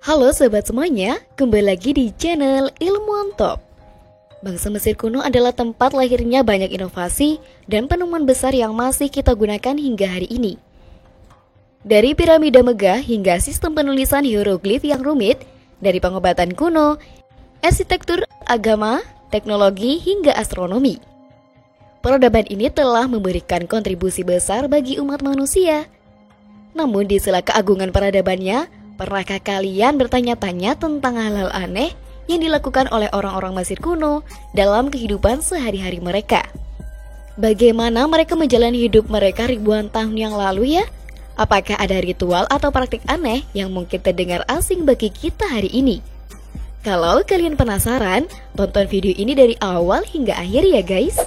Halo sobat semuanya, kembali lagi di channel Ilmu on Top. Bangsa Mesir kuno adalah tempat lahirnya banyak inovasi dan penemuan besar yang masih kita gunakan hingga hari ini. Dari piramida megah hingga sistem penulisan hieroglif yang rumit, dari pengobatan kuno, arsitektur, agama, teknologi, hingga astronomi. Peradaban ini telah memberikan kontribusi besar bagi umat manusia. Namun di sela keagungan peradabannya, pernahkah kalian bertanya-tanya tentang hal-hal aneh yang dilakukan oleh orang-orang Mesir kuno dalam kehidupan sehari-hari mereka? Bagaimana mereka menjalani hidup mereka ribuan tahun yang lalu ya? Apakah ada ritual atau praktik aneh yang mungkin terdengar asing bagi kita hari ini? Kalau kalian penasaran, tonton video ini dari awal hingga akhir ya guys.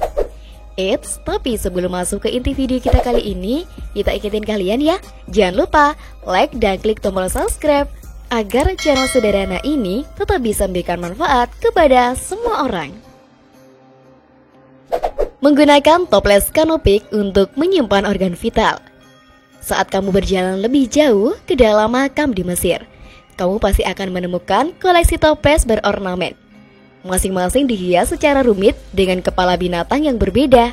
Eits, tapi sebelum masuk ke inti video kita kali ini, kita ingetin kalian ya, jangan lupa like dan klik tombol subscribe agar channel sederhana ini tetap bisa memberikan manfaat kepada semua orang. Menggunakan toples kanopik untuk menyimpan organ vital. Saat kamu berjalan lebih jauh ke dalam makam di Mesir, kamu pasti akan menemukan koleksi toples berornamen. Masing-masing dihias secara rumit dengan kepala binatang yang berbeda.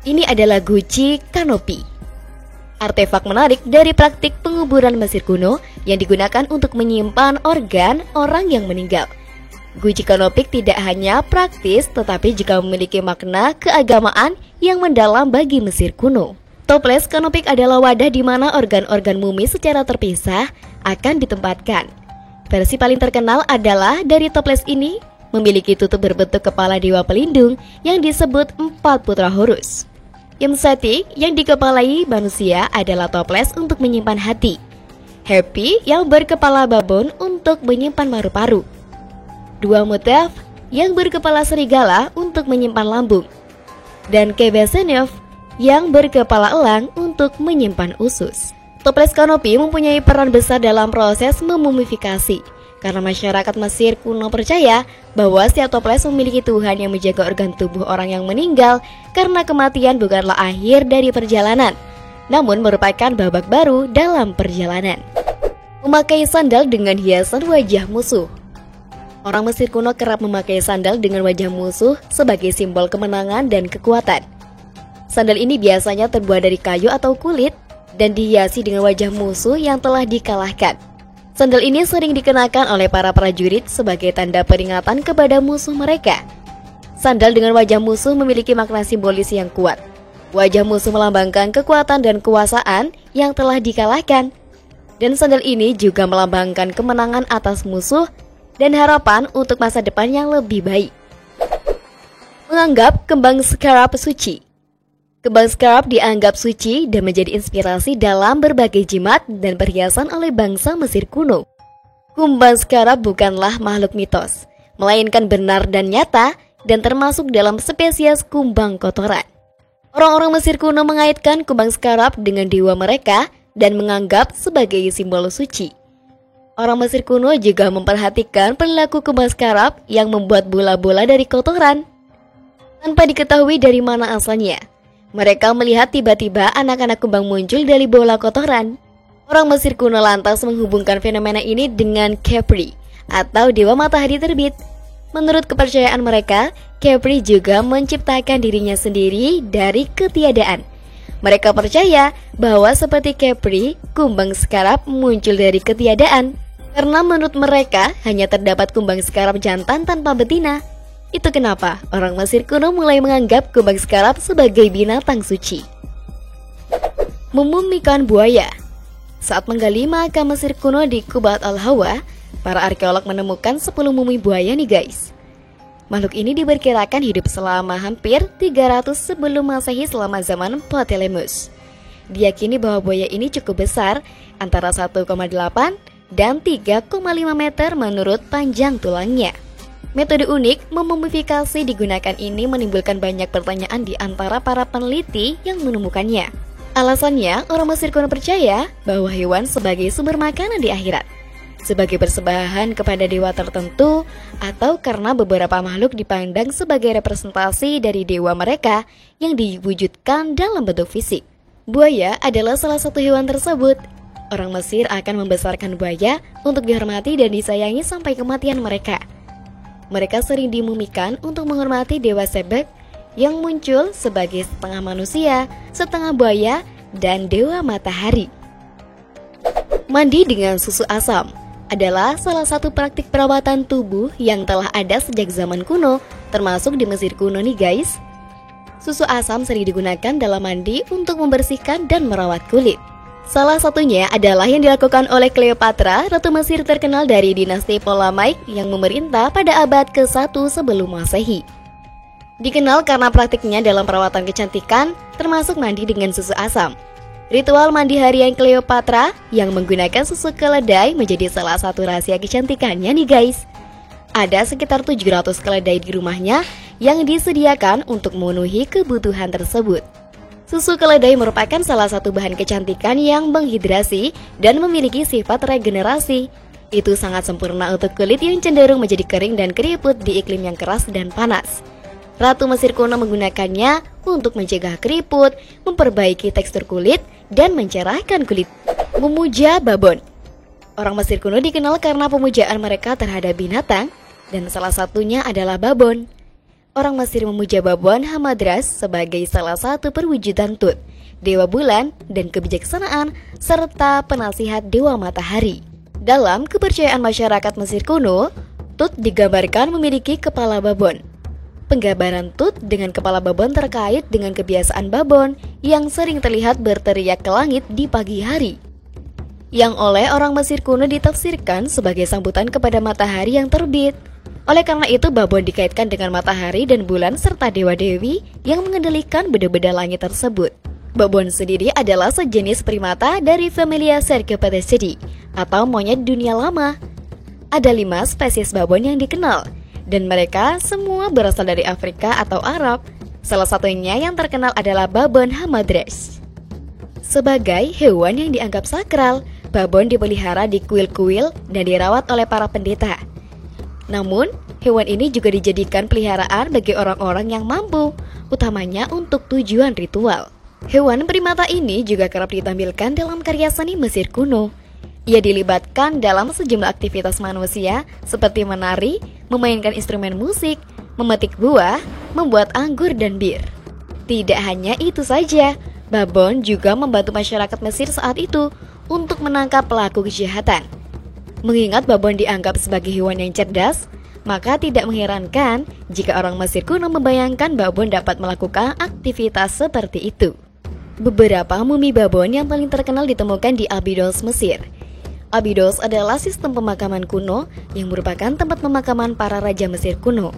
Ini adalah guci kanopi, artefak menarik dari praktik penguburan Mesir kuno yang digunakan untuk menyimpan organ orang yang meninggal. Guci kanopik tidak hanya praktis, tetapi juga memiliki makna keagamaan yang mendalam bagi Mesir kuno. Toples kanopik adalah wadah di mana organ-organ mumi secara terpisah akan ditempatkan. Versi paling terkenal adalah dari toples ini, memiliki tutup berbentuk kepala dewa pelindung yang disebut empat putra Horus. Imsetik yang dikepalai manusia adalah toples untuk menyimpan hati. Happy yang berkepala babon untuk menyimpan paru-paru. Dua Mutef yang berkepala serigala untuk menyimpan lambung. Dan Kebesenov yang berkepala elang untuk menyimpan usus. Toples kanopi mempunyai peran besar dalam proses memumifikasi. Karena masyarakat Mesir kuno percaya bahwa setiap toples memiliki Tuhan yang menjaga organ tubuh orang yang meninggal, karena kematian bukanlah akhir dari perjalanan, namun merupakan babak baru dalam perjalanan. Memakai sandal dengan hiasan wajah musuh. Orang Mesir kuno kerap memakai sandal dengan wajah musuh sebagai simbol kemenangan dan kekuatan. Sandal ini biasanya terbuat dari kayu atau kulit dan dihiasi dengan wajah musuh yang telah dikalahkan. Sandal ini sering dikenakan oleh para prajurit sebagai tanda peringatan kepada musuh mereka. Sandal dengan wajah musuh memiliki makna simbolis yang kuat. Wajah musuh melambangkan kekuatan dan kekuasaan yang telah dikalahkan. Dan sandal ini juga melambangkan kemenangan atas musuh dan harapan untuk masa depan yang lebih baik. Menganggap kembang scarab suci. Kembang scarab dianggap suci dan menjadi inspirasi dalam berbagai jimat dan perhiasan oleh bangsa Mesir kuno. Kembang scarab bukanlah makhluk mitos, melainkan benar dan nyata dan termasuk dalam spesies kumbang kotoran. Orang-orang Mesir kuno mengaitkan kembang scarab dengan dewa mereka dan menganggap sebagai simbol suci. Orang Mesir kuno juga memperhatikan perilaku kembang scarab yang membuat bola-bola dari kotoran. Tanpa diketahui dari mana asalnya, mereka melihat tiba-tiba anak-anak kembang muncul dari bola kotoran. Orang Mesir kuno lantas menghubungkan fenomena ini dengan Khepri atau dewa matahari terbit. Menurut kepercayaan mereka, Khepri juga menciptakan dirinya sendiri dari ketiadaan. Mereka percaya bahwa seperti Khepri, kumbang scarab muncul dari ketiadaan. Karena menurut mereka hanya terdapat kumbang scarab jantan tanpa betina. Itu kenapa orang Mesir kuno mulai menganggap kumbang scarab sebagai binatang suci. Memumikan buaya. Saat menggali makam Mesir kuno di Qubat al-Hawa, para arkeolog menemukan 10 mumi buaya nih guys. Makhluk ini diperkirakan hidup selama hampir 300 sebelum Masehi selama zaman Ptolemeus. Diyakini bahwa buaya ini cukup besar, antara 1,8 dan 3,5 meter menurut panjang tulangnya. Metode unik memumifikasi digunakan ini menimbulkan banyak pertanyaan di antara para peneliti yang menemukannya. Alasannya, orang Mesir kuno percaya bahwa hewan sebagai sumber makanan di akhirat, sebagai persembahan kepada dewa tertentu, atau karena beberapa makhluk dipandang sebagai representasi dari dewa mereka yang diwujudkan dalam bentuk fisik. Buaya adalah salah satu hewan tersebut. Orang Mesir akan membesarkan buaya untuk dihormati dan disayangi sampai kematian mereka. Mereka sering dimumikan untuk menghormati dewa Sebek yang muncul sebagai setengah manusia, setengah buaya, dan dewa matahari. Mandi dengan susu asam adalah salah satu praktik perawatan tubuh yang telah ada sejak zaman kuno, termasuk di Mesir kuno nih guys. Susu asam sering digunakan dalam mandi untuk membersihkan dan merawat kulit. Salah satunya adalah yang dilakukan oleh Cleopatra, ratu Mesir terkenal dari dinasti Ptolemaic yang memerintah pada abad ke-1 sebelum Masehi. Dikenal karena praktiknya dalam perawatan kecantikan, termasuk mandi dengan susu asam. Ritual mandi harian Cleopatra yang menggunakan susu keledai menjadi salah satu rahasia kecantikannya nih guys. Ada sekitar 700 keledai di rumahnya yang disediakan untuk memenuhi kebutuhan tersebut. Susu keledai merupakan salah satu bahan kecantikan yang menghidrasi dan memiliki sifat regenerasi. Itu sangat sempurna untuk kulit yang cenderung menjadi kering dan keriput di iklim yang keras dan panas. Ratu Mesir kuno menggunakannya untuk mencegah keriput, memperbaiki tekstur kulit, dan mencerahkan kulit. Memuja babon. Orang Mesir kuno dikenal karena pemujaan mereka terhadap binatang, dan salah satunya adalah babon. Orang Mesir memuja babon Hamadras sebagai salah satu perwujudan Tut, dewa bulan dan kebijaksanaan, serta penasihat dewa matahari. Dalam kepercayaan masyarakat Mesir kuno, Tut digambarkan memiliki kepala babon. Penggambaran Tut dengan kepala babon terkait dengan kebiasaan babon yang sering terlihat berteriak ke langit di pagi hari, yang oleh orang Mesir kuno ditafsirkan sebagai sambutan kepada matahari yang terbit. Oleh karena itu, babon dikaitkan dengan matahari dan bulan serta dewa-dewi yang mengendalikan benda-benda langit tersebut. Babon sendiri adalah sejenis primata dari familia Cercopithecidae atau monyet dunia lama. Ada 5 spesies babon yang dikenal, dan mereka semua berasal dari Afrika atau Arab. Salah satunya yang terkenal adalah babon Hamadras. Sebagai hewan yang dianggap sakral, babon dipelihara di kuil-kuil dan dirawat oleh para pendeta. Namun, hewan ini juga dijadikan peliharaan bagi orang-orang yang mampu, utamanya untuk tujuan ritual. Hewan primata ini juga kerap ditampilkan dalam karya seni Mesir kuno. Ia dilibatkan dalam sejumlah aktivitas manusia seperti menari, memainkan instrumen musik, memetik buah, membuat anggur dan bir. Tidak hanya itu saja, babon juga membantu masyarakat Mesir saat itu untuk menangkap pelaku kejahatan. Mengingat babon dianggap sebagai hewan yang cerdas, maka tidak mengherankan jika orang Mesir kuno membayangkan babon dapat melakukan aktivitas seperti itu. Beberapa mumi babon yang paling terkenal ditemukan di Abydos, Mesir. Abydos adalah sistem pemakaman kuno yang merupakan tempat pemakaman para raja Mesir kuno.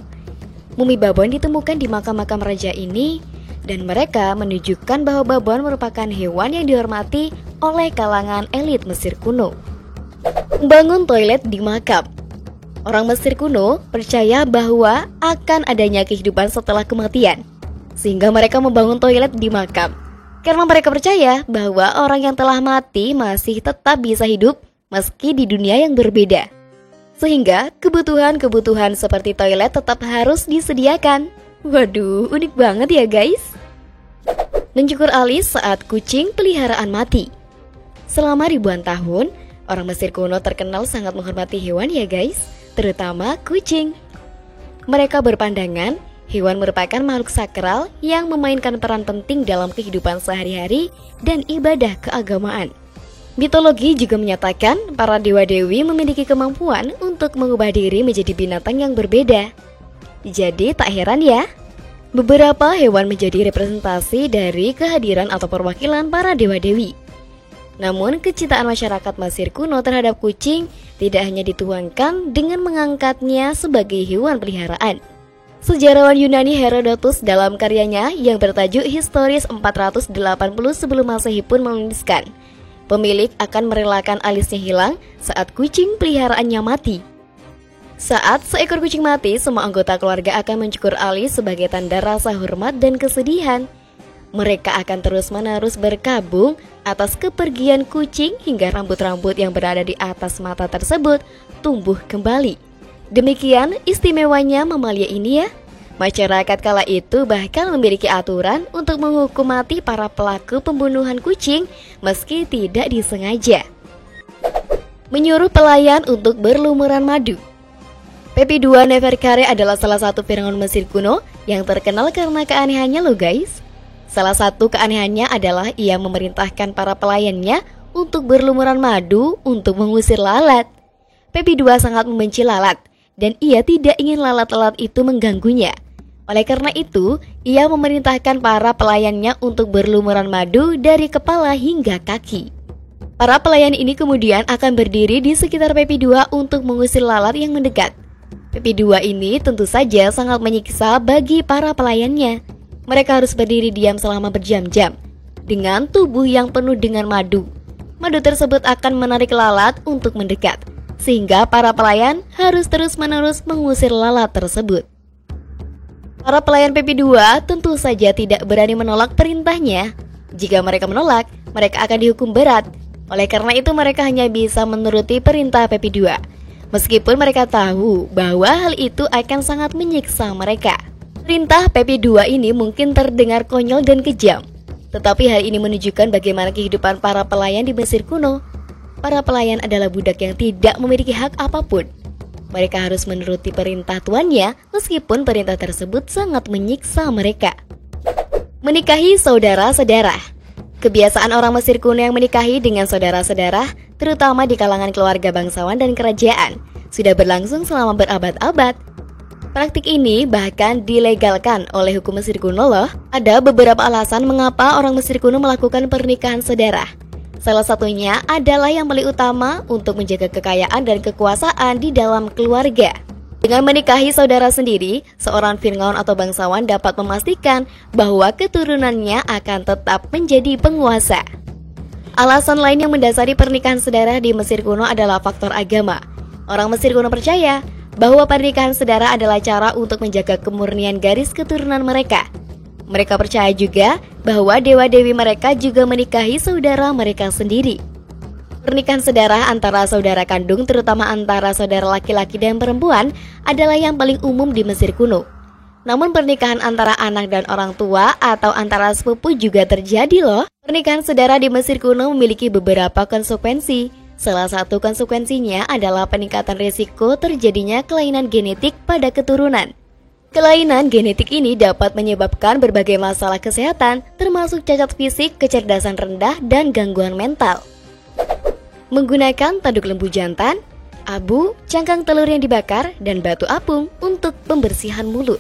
Mumi babon ditemukan di makam-makam raja ini, dan mereka menunjukkan bahwa babon merupakan hewan yang dihormati oleh kalangan elit Mesir kuno. Membangun toilet di makam. Orang Mesir kuno percaya bahwa akan adanya kehidupan setelah kematian, sehingga mereka membangun toilet di makam. Karena mereka percaya bahwa orang yang telah mati masih tetap bisa hidup meski di dunia yang berbeda. Sehingga kebutuhan-kebutuhan seperti toilet tetap harus disediakan. Waduh, unik banget ya guys. Mencukur alis saat kucing peliharaan mati. Selama ribuan tahun, orang Mesir kuno terkenal sangat menghormati hewan ya guys, terutama kucing. Mereka berpandangan hewan merupakan makhluk sakral yang memainkan peran penting dalam kehidupan sehari-hari dan ibadah keagamaan. Mitologi juga menyatakan para dewa-dewi memiliki kemampuan untuk mengubah diri menjadi binatang yang berbeda. Jadi tak heran ya, beberapa hewan menjadi representasi dari kehadiran atau perwakilan para dewa-dewi. Namun, kecintaan masyarakat Mesir kuno terhadap kucing tidak hanya dituangkan dengan mengangkatnya sebagai hewan peliharaan. Sejarawan Yunani Herodotus dalam karyanya yang bertajuk Historis 480 sebelum Masehi pun menuliskan, pemilik akan merelakan alisnya hilang saat kucing peliharaannya mati. Saat seekor kucing mati, semua anggota keluarga akan mencukur alis sebagai tanda rasa hormat dan kesedihan. Mereka akan terus-menerus berkabung atas kepergian kucing hingga rambut-rambut yang berada di atas mata tersebut tumbuh kembali. Demikian istimewanya mamalia ini ya. Masyarakat kala itu bahkan memiliki aturan untuk menghukum mati para pelaku pembunuhan kucing meski tidak disengaja. Menyuruh pelayan untuk berlumuran madu. Pepi II Neferkare adalah salah satu firaun Mesir kuno yang terkenal karena keanehannya loh guys. Salah satu keanehannya adalah ia memerintahkan para pelayannya untuk berlumuran madu untuk mengusir lalat. Pepi II sangat membenci lalat dan ia tidak ingin lalat-lalat itu mengganggunya. Oleh karena itu, ia memerintahkan para pelayannya untuk berlumuran madu dari kepala hingga kaki. Para pelayan ini kemudian akan berdiri di sekitar Pepi II untuk mengusir lalat yang mendekat. Pepi II ini tentu saja sangat menyiksa bagi para pelayannya. Mereka harus berdiri diam selama berjam-jam dengan tubuh yang penuh dengan madu. Madu tersebut akan menarik lalat untuk mendekat, sehingga para pelayan harus terus-menerus mengusir lalat tersebut. Para pelayan Pepi II tentu saja tidak berani menolak perintahnya. Jika mereka menolak, mereka akan dihukum berat. Oleh karena itu mereka hanya bisa menuruti perintah Pepi II. Meskipun mereka tahu bahwa hal itu akan sangat menyiksa mereka. Perintah Pepi II ini mungkin terdengar konyol dan kejam, tetapi hal ini menunjukkan bagaimana kehidupan para pelayan di Mesir kuno. Para pelayan adalah budak yang tidak memiliki hak apapun. Mereka harus menuruti perintah tuannya meskipun perintah tersebut sangat menyiksa mereka. Menikahi saudara-saudara. Kebiasaan orang Mesir kuno yang menikahi dengan saudara-saudara, terutama di kalangan keluarga bangsawan dan kerajaan, sudah berlangsung selama berabad-abad. Praktik ini bahkan dilegalkan oleh hukum Mesir kuno loh. Ada beberapa alasan mengapa orang Mesir kuno melakukan pernikahan saudara. Salah satunya adalah yang paling utama untuk menjaga kekayaan dan kekuasaan di dalam keluarga. Dengan menikahi saudara sendiri, seorang firaun atau bangsawan dapat memastikan bahwa keturunannya akan tetap menjadi penguasa. Alasan lain yang mendasari pernikahan saudara di Mesir kuno adalah faktor agama. Orang Mesir kuno percaya bahwa pernikahan saudara adalah cara untuk menjaga kemurnian garis keturunan mereka. Mereka percaya juga bahwa dewa-dewi mereka juga menikahi saudara mereka sendiri. Pernikahan saudara antara saudara kandung, terutama antara saudara laki-laki dan perempuan, adalah yang paling umum di Mesir kuno. Namun pernikahan antara anak dan orang tua atau antara sepupu juga terjadi loh. Pernikahan saudara di Mesir kuno memiliki beberapa konsekuensi. Salah satu konsekuensinya adalah peningkatan risiko terjadinya kelainan genetik pada keturunan. Kelainan genetik ini dapat menyebabkan berbagai masalah kesehatan, termasuk cacat fisik, kecerdasan rendah, dan gangguan mental. Menggunakan tanduk lembu jantan, abu, cangkang telur yang dibakar, dan batu apung untuk pembersihan mulut.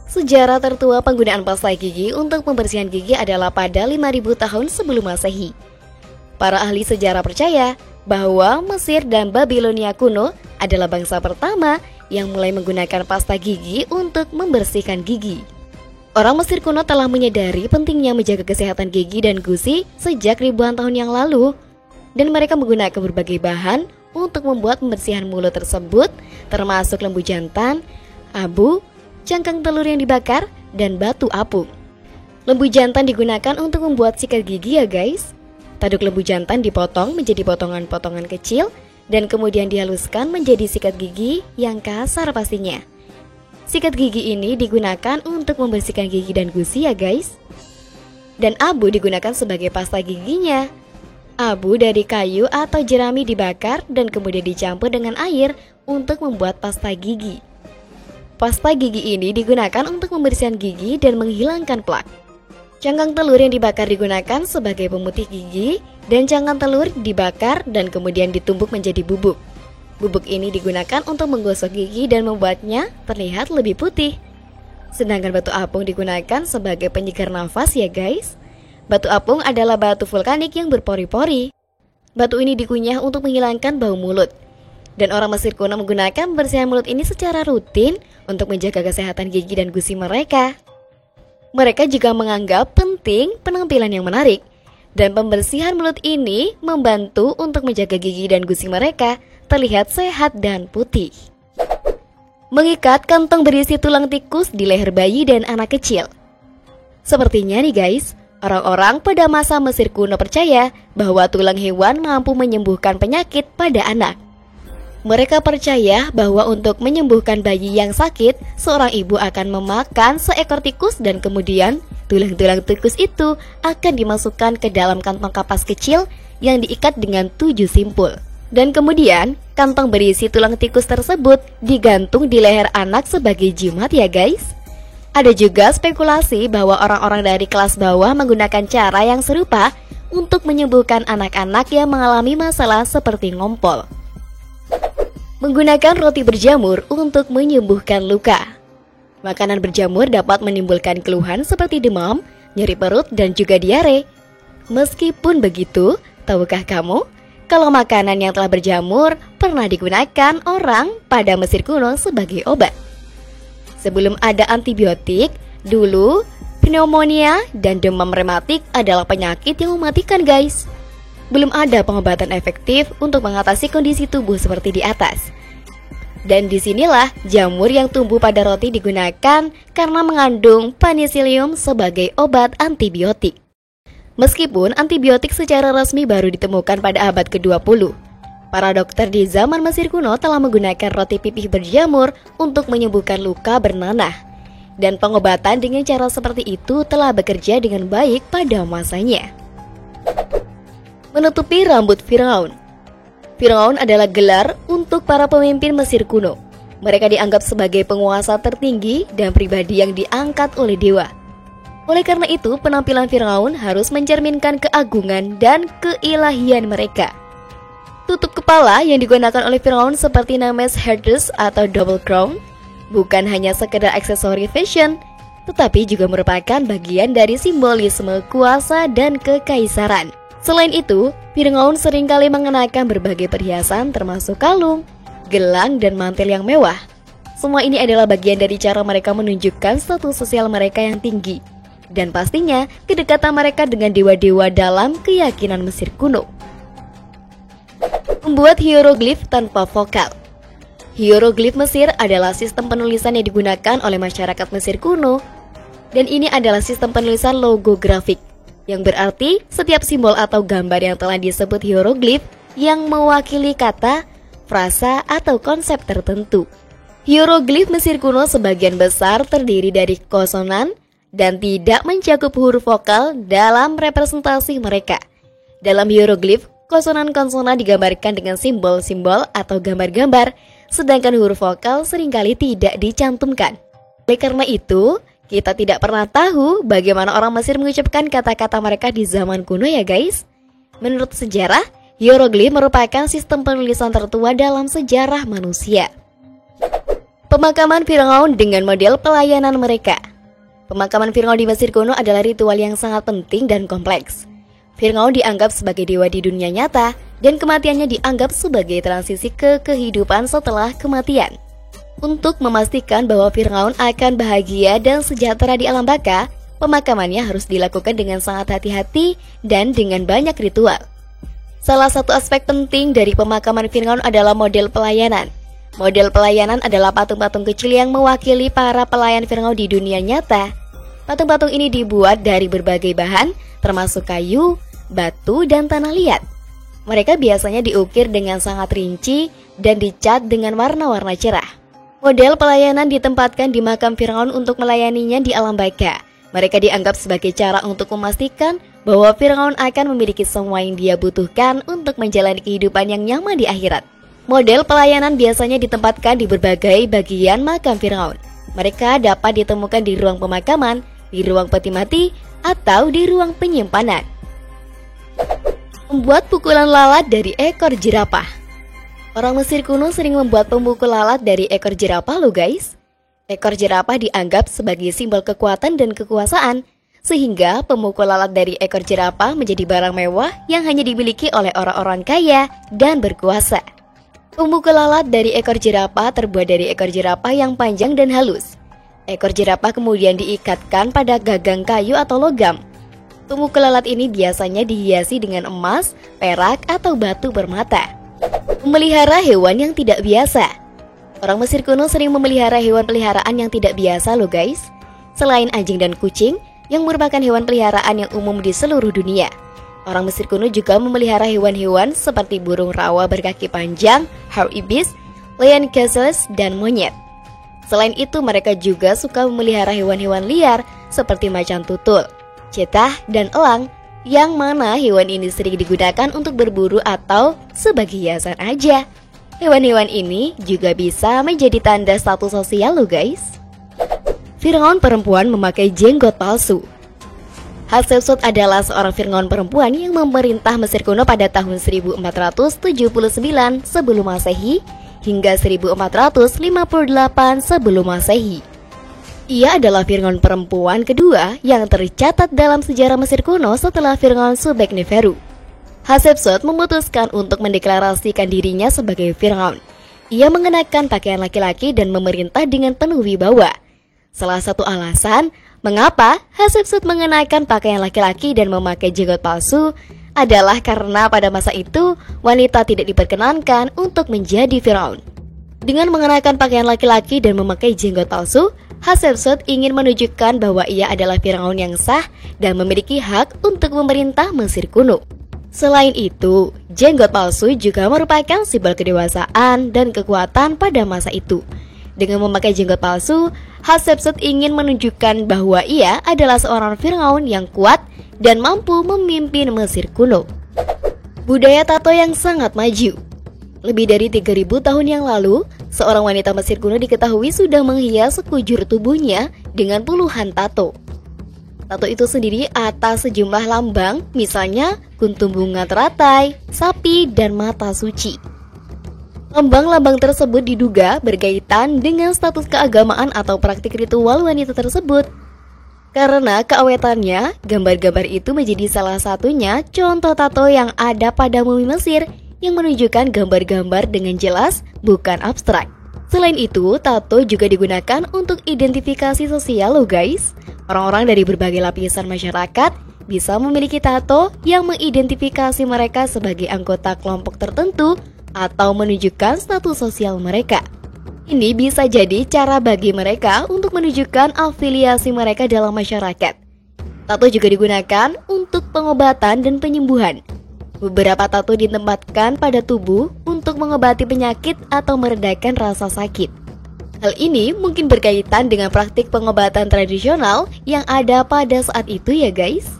Sejarah tertua penggunaan pasta gigi untuk pembersihan gigi adalah pada 5000 tahun sebelum Masehi. Para ahli sejarah percaya bahwa Mesir dan Babilonia kuno adalah bangsa pertama yang mulai menggunakan pasta gigi untuk membersihkan gigi. Orang Mesir kuno telah menyadari pentingnya menjaga kesehatan gigi dan gusi sejak ribuan tahun yang lalu, dan mereka menggunakan berbagai bahan untuk membuat pembersihan mulut tersebut, termasuk lembu jantan, abu, cangkang telur yang dibakar, dan batu apung. Lembu jantan digunakan untuk membuat sikat gigi ya guys. Tanduk lembu jantan dipotong menjadi potongan-potongan kecil dan kemudian dihaluskan menjadi sikat gigi yang kasar pastinya. Sikat gigi ini digunakan untuk membersihkan gigi dan gusi ya guys. Dan abu digunakan sebagai pasta giginya. Abu dari kayu atau jerami dibakar dan kemudian dicampur dengan air untuk membuat pasta gigi. Pasta gigi ini digunakan untuk membersihkan gigi dan menghilangkan plak. Cangkang telur yang dibakar digunakan sebagai pemutih gigi, dan cangkang telur dibakar dan kemudian ditumbuk menjadi bubuk. Bubuk ini digunakan untuk menggosok gigi dan membuatnya terlihat lebih putih. Sedangkan batu apung digunakan sebagai penyegar nafas ya guys. Batu apung adalah batu vulkanik yang berpori-pori. Batu ini dikunyah untuk menghilangkan bau mulut. Dan orang Mesir kuno menggunakan pembersihan mulut ini secara rutin untuk menjaga kesehatan gigi dan gusi mereka. Mereka juga menganggap penting penampilan yang menarik. Dan pembersihan mulut ini membantu untuk menjaga gigi dan gusi mereka terlihat sehat dan putih. Mengikat kantong berisi tulang tikus di leher bayi dan anak kecil. Sepertinya nih guys, orang-orang pada masa Mesir kuno percaya bahwa tulang hewan mampu menyembuhkan penyakit pada anak. Mereka percaya bahwa untuk menyembuhkan bayi yang sakit, seorang ibu akan memakan seekor tikus dan kemudian tulang-tulang tikus itu akan dimasukkan ke dalam kantong kapas kecil yang diikat dengan 7 simpul. Dan kemudian, kantong berisi tulang tikus tersebut digantung di leher anak sebagai jimat ya guys. Ada juga spekulasi bahwa orang-orang dari kelas bawah menggunakan cara yang serupa untuk menyembuhkan anak-anak yang mengalami masalah seperti ngompol. Menggunakan roti berjamur untuk menyembuhkan luka. Makanan berjamur dapat menimbulkan keluhan seperti demam, nyeri perut, dan juga diare. Meskipun begitu, tahukah kamu kalau makanan yang telah berjamur pernah digunakan orang pada Mesir kuno sebagai obat? Sebelum ada antibiotik, dulu pneumonia dan demam rematik adalah penyakit yang mematikan guys. Belum ada pengobatan efektif untuk mengatasi kondisi tubuh seperti di atas. Dan disinilah jamur yang tumbuh pada roti digunakan karena mengandung penicillium sebagai obat antibiotik. Meskipun antibiotik secara resmi baru ditemukan pada abad ke-20, para dokter di zaman Mesir kuno telah menggunakan roti pipih berjamur untuk menyembuhkan luka bernanah. Dan pengobatan dengan cara seperti itu telah bekerja dengan baik pada masanya. Menutupi rambut Firaun. Firaun adalah gelar untuk para pemimpin Mesir kuno. Mereka dianggap sebagai penguasa tertinggi dan pribadi yang diangkat oleh dewa. Oleh karena itu, penampilan Firaun harus mencerminkan keagungan dan keilahian mereka. Tutup kepala yang digunakan oleh Firaun seperti Names headdress atau double crown bukan hanya sekedar aksesori fashion, tetapi juga merupakan bagian dari simbolisme kuasa dan kekaisaran. Selain itu, Firaun seringkali mengenakan berbagai perhiasan termasuk kalung, gelang, dan mantel yang mewah. Semua ini adalah bagian dari cara mereka menunjukkan status sosial mereka yang tinggi. Dan pastinya kedekatan mereka dengan dewa-dewa dalam keyakinan Mesir kuno. Membuat hieroglif tanpa vokal. Hieroglif Mesir adalah sistem penulisan yang digunakan oleh masyarakat Mesir kuno. Dan ini adalah sistem penulisan logografik, yang berarti setiap simbol atau gambar yang telah disebut hieroglif yang mewakili kata, frasa, atau konsep tertentu. Hieroglif Mesir kuno sebagian besar terdiri dari konsonan dan tidak mencakup huruf vokal dalam representasi mereka. Dalam hieroglif, konsonan-konsonan digambarkan dengan simbol-simbol atau gambar-gambar, sedangkan huruf vokal seringkali tidak dicantumkan. Oleh karena itu, kita tidak pernah tahu bagaimana orang Mesir mengucapkan kata-kata mereka di zaman kuno ya guys. Menurut sejarah, hieroglif merupakan sistem penulisan tertua dalam sejarah manusia. Pemakaman Firaun dengan model pelayanan mereka. Pemakaman Firaun di Mesir kuno adalah ritual yang sangat penting dan kompleks. Firaun dianggap sebagai dewa di dunia nyata, dan kematiannya dianggap sebagai transisi ke kehidupan setelah kematian. Untuk memastikan bahwa Firaun akan bahagia dan sejahtera di alam baka, pemakamannya harus dilakukan dengan sangat hati-hati dan dengan banyak ritual. Salah satu aspek penting dari pemakaman Firaun adalah model pelayanan. Model pelayanan adalah patung-patung kecil yang mewakili para pelayan Firaun di dunia nyata. Patung-patung ini dibuat dari berbagai bahan, termasuk kayu, batu, dan tanah liat. Mereka biasanya diukir dengan sangat rinci dan dicat dengan warna-warna cerah. Model pelayanan ditempatkan di makam Firaun untuk melayaninya di alam baka. Mereka dianggap sebagai cara untuk memastikan bahwa Firaun akan memiliki semua yang dia butuhkan untuk menjalani kehidupan yang nyaman di akhirat. Model pelayanan biasanya ditempatkan di berbagai bagian makam Firaun. Mereka dapat ditemukan di ruang pemakaman, di ruang peti mati, atau di ruang penyimpanan. Membuat pukulan lalat dari ekor jerapah. Orang Mesir kuno sering membuat pemukul lalat dari ekor jerapah loh guys. Ekor jerapah dianggap sebagai simbol kekuatan dan kekuasaan, sehingga pemukul lalat dari ekor jerapah menjadi barang mewah yang hanya dimiliki oleh orang-orang kaya dan berkuasa. Pemukul lalat dari ekor jerapah terbuat dari ekor jerapah yang panjang dan halus. Ekor jerapah kemudian diikatkan pada gagang kayu atau logam. Pemukul lalat ini biasanya dihiasi dengan emas, perak, atau batu permata. Memelihara hewan yang tidak biasa. Orang Mesir kuno sering memelihara hewan peliharaan yang tidak biasa loh guys. Selain anjing dan kucing, yang merupakan hewan peliharaan yang umum di seluruh dunia, orang Mesir kuno juga memelihara hewan-hewan seperti burung rawa berkaki panjang, haur ibis, lion gazelles, dan monyet. Selain itu, mereka juga suka memelihara hewan-hewan liar seperti macan tutul, cetah, dan elang yang mana hewan ini sering digunakan untuk berburu atau sebagai hiasan aja. Hewan-hewan ini juga bisa menjadi tanda status sosial loh guys. Firaun perempuan memakai jenggot palsu. Hatshepsut adalah seorang Firaun perempuan yang memerintah Mesir kuno pada tahun 1479 sebelum Masehi hingga 1458 sebelum Masehi. Ia adalah Firaun perempuan kedua yang tercatat dalam sejarah Mesir kuno setelah Firaun Subekneferu. Hatshepsut memutuskan untuk mendeklarasikan dirinya sebagai Firaun. Ia mengenakan pakaian laki-laki dan memerintah dengan penuh wibawa. Salah satu alasan mengapa Hatshepsut mengenakan pakaian laki-laki dan memakai jenggot palsu adalah karena pada masa itu wanita tidak diperkenankan untuk menjadi Firaun. Dengan mengenakan pakaian laki-laki dan memakai jenggot palsu, Hatshepsut ingin menunjukkan bahwa ia adalah Firaun yang sah dan memiliki hak untuk memerintah Mesir kuno. Selain itu, jenggot palsu juga merupakan simbol kedewasaan dan kekuatan pada masa itu. Dengan memakai jenggot palsu, Hatshepsut ingin menunjukkan bahwa ia adalah seorang Firaun yang kuat dan mampu memimpin Mesir kuno. Budaya tato yang sangat maju. Lebih dari 3000 tahun yang lalu, seorang wanita Mesir kuno diketahui sudah menghias sekujur tubuhnya dengan puluhan tato. Tato itu sendiri atas sejumlah lambang, misalnya kuntum bunga teratai, sapi, dan mata suci. Lambang-lambang tersebut diduga berkaitan dengan status keagamaan atau praktik ritual wanita tersebut. Karena keawetannya, gambar-gambar itu menjadi salah satunya contoh tato yang ada pada mumi Mesir yang menunjukkan gambar-gambar dengan jelas, bukan abstrak. Selain itu, tato juga digunakan untuk identifikasi sosial loh guys. Orang-orang dari berbagai lapisan masyarakat bisa memiliki tato yang mengidentifikasi mereka sebagai anggota kelompok tertentu atau menunjukkan status sosial mereka. Ini bisa jadi cara bagi mereka untuk menunjukkan afiliasi mereka dalam masyarakat. Tato juga digunakan untuk pengobatan dan penyembuhan. Beberapa tato ditempatkan pada tubuh untuk mengobati penyakit atau meredakan rasa sakit. Hal ini mungkin berkaitan dengan praktik pengobatan tradisional yang ada pada saat itu ya guys.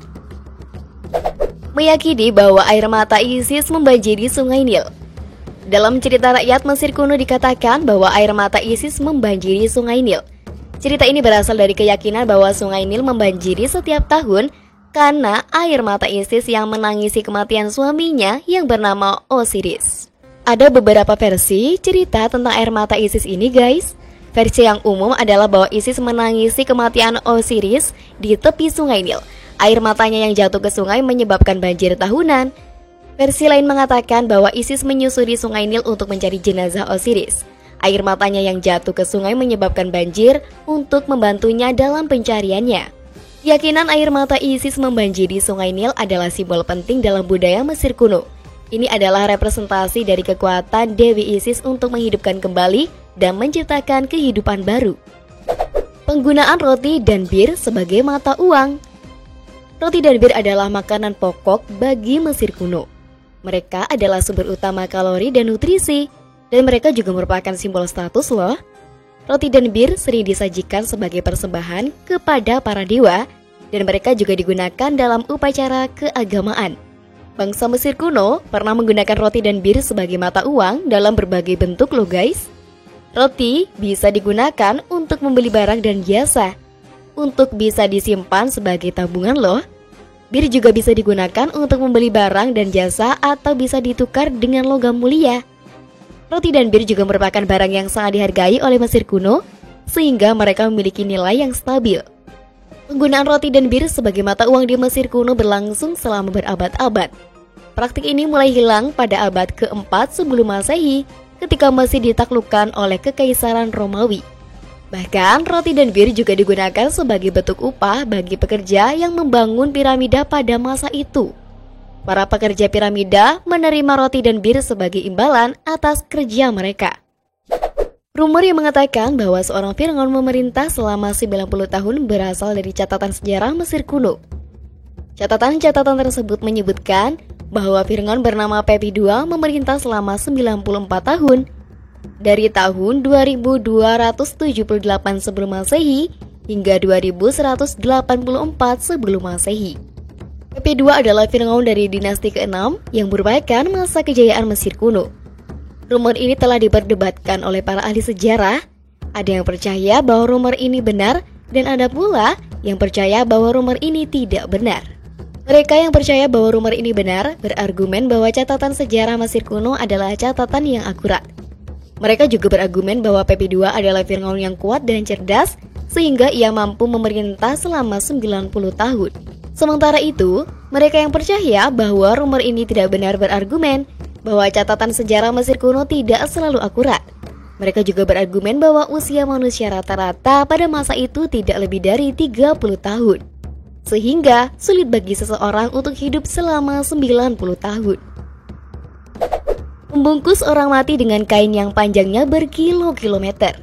Meyakini bahwa air mata Isis membanjiri Sungai Nil. Dalam cerita rakyat Mesir kuno dikatakan bahwa air mata Isis membanjiri Sungai Nil. Cerita ini berasal dari keyakinan bahwa Sungai Nil membanjiri setiap tahun karena air mata Isis yang menangisi kematian suaminya yang bernama Osiris. Ada beberapa versi cerita tentang air mata Isis ini guys. Versi yang umum adalah bahwa Isis menangisi kematian Osiris di tepi Sungai Nil. Air matanya yang jatuh ke sungai menyebabkan banjir tahunan. Versi lain mengatakan bahwa Isis menyusuri Sungai Nil untuk mencari jenazah Osiris. Air matanya yang jatuh ke sungai menyebabkan banjir untuk membantunya dalam pencariannya. Keyakinan air mata Isis membanjiri Sungai Nil adalah simbol penting dalam budaya Mesir kuno. Ini adalah representasi dari kekuatan Dewi Isis untuk menghidupkan kembali dan menciptakan kehidupan baru. Penggunaan roti dan bir sebagai mata uang. Roti dan bir adalah makanan pokok bagi Mesir kuno. Mereka adalah sumber utama kalori dan nutrisi, dan mereka juga merupakan simbol status loh. Roti dan bir sering disajikan sebagai persembahan kepada para dewa, dan mereka juga digunakan dalam upacara keagamaan. Bangsa Mesir kuno pernah menggunakan roti dan bir sebagai mata uang dalam berbagai bentuk loh guys. Roti bisa digunakan untuk membeli barang dan jasa, untuk bisa disimpan sebagai tabungan loh. Bir juga bisa digunakan untuk membeli barang dan jasa atau bisa ditukar dengan logam mulia. Roti dan bir juga merupakan barang yang sangat dihargai oleh Mesir kuno, sehingga mereka memiliki nilai yang stabil. Penggunaan roti dan bir sebagai mata uang di Mesir kuno berlangsung selama berabad-abad. Praktik ini mulai hilang pada abad ke-4 sebelum Masehi, ketika Mesir ditaklukkan oleh Kekaisaran Romawi. Bahkan roti dan bir juga digunakan sebagai bentuk upah bagi pekerja yang membangun piramida pada masa itu. Para pekerja piramida menerima roti dan bir sebagai imbalan atas kerja mereka. Rumor yang mengatakan bahwa seorang Firaun memerintah selama 90 tahun berasal dari catatan sejarah Mesir kuno. Catatan-catatan tersebut menyebutkan bahwa Firaun bernama Pepi II memerintah selama 94 tahun. Dari tahun 2278 sebelum Masehi hingga 2184 sebelum Masehi. Pepi II adalah Firaun dari dinasti ke-6 yang merupakan masa kejayaan Mesir kuno. Rumor ini telah diperdebatkan oleh para ahli sejarah. Ada yang percaya bahwa rumor ini benar dan ada pula yang percaya bahwa rumor ini tidak benar. Mereka yang percaya bahwa rumor ini benar berargumen bahwa catatan sejarah Mesir kuno adalah catatan yang akurat. Mereka juga berargumen bahwa Pepi II adalah Firaun yang kuat dan cerdas sehingga ia mampu memerintah selama 90 tahun. Sementara itu, mereka yang percaya bahwa rumor ini tidak benar berargumen bahwa catatan sejarah Mesir kuno tidak selalu akurat. Mereka juga berargumen bahwa usia manusia rata-rata pada masa itu tidak lebih dari 30 tahun. Sehingga sulit bagi seseorang untuk hidup selama 90 tahun. Membungkus orang mati dengan kain yang panjangnya berkilo-kilometer.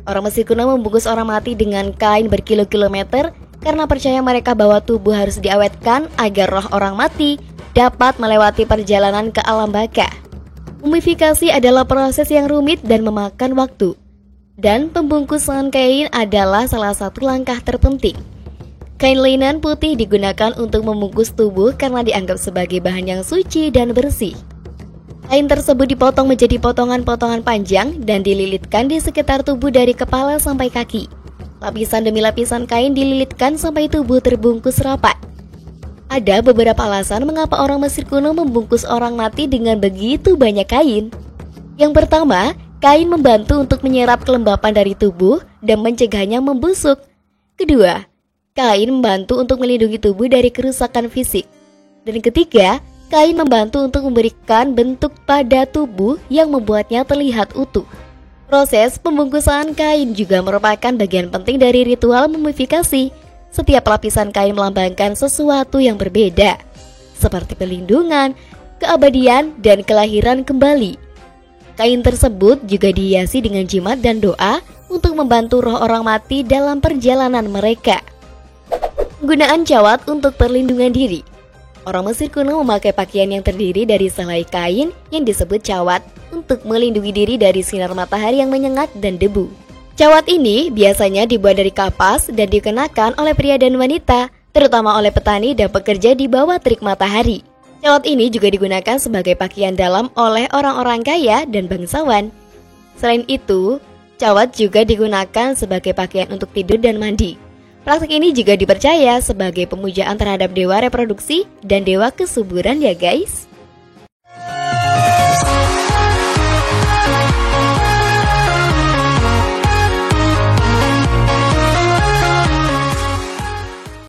Orang Mesir kuno membungkus orang mati dengan kain berkilo-kilometer karena percaya mereka bahwa tubuh harus diawetkan agar roh orang mati dapat melewati perjalanan ke alam baka. Mumifikasi adalah proses yang rumit dan memakan waktu. Dan pembungkusan kain adalah salah satu langkah terpenting. Kain linen putih digunakan untuk membungkus tubuh karena dianggap sebagai bahan yang suci dan bersih. Kain tersebut dipotong menjadi potongan-potongan panjang dan dililitkan di sekitar tubuh dari kepala sampai kaki. Lapisan demi lapisan kain dililitkan sampai tubuh terbungkus rapat. Ada beberapa alasan mengapa orang Mesir kuno membungkus orang mati dengan begitu banyak kain. Yang pertama, kain membantu untuk menyerap kelembapan dari tubuh dan mencegahnya membusuk. Kedua, kain membantu untuk melindungi tubuh dari kerusakan fisik. Dan ketiga, kain membantu untuk memberikan bentuk pada tubuh yang membuatnya terlihat utuh. Proses pembungkusan kain juga merupakan bagian penting dari ritual mumifikasi. Setiap lapisan kain melambangkan sesuatu yang berbeda, seperti perlindungan, keabadian, dan kelahiran kembali. Kain tersebut juga dihiasi dengan jimat dan doa untuk membantu roh orang mati dalam perjalanan mereka. Penggunaan cawat untuk perlindungan diri. Orang Mesir kuno memakai pakaian yang terdiri dari selai kain yang disebut cawat untuk melindungi diri dari sinar matahari yang menyengat dan debu. Cawat ini biasanya dibuat dari kapas dan dikenakan oleh pria dan wanita, terutama oleh petani dan pekerja di bawah terik matahari. Cawat ini juga digunakan sebagai pakaian dalam oleh orang-orang kaya dan bangsawan. Selain itu, cawat juga digunakan sebagai pakaian untuk tidur dan mandi. Praktik ini juga dipercaya sebagai pemujaan terhadap dewa reproduksi dan dewa kesuburan ya guys.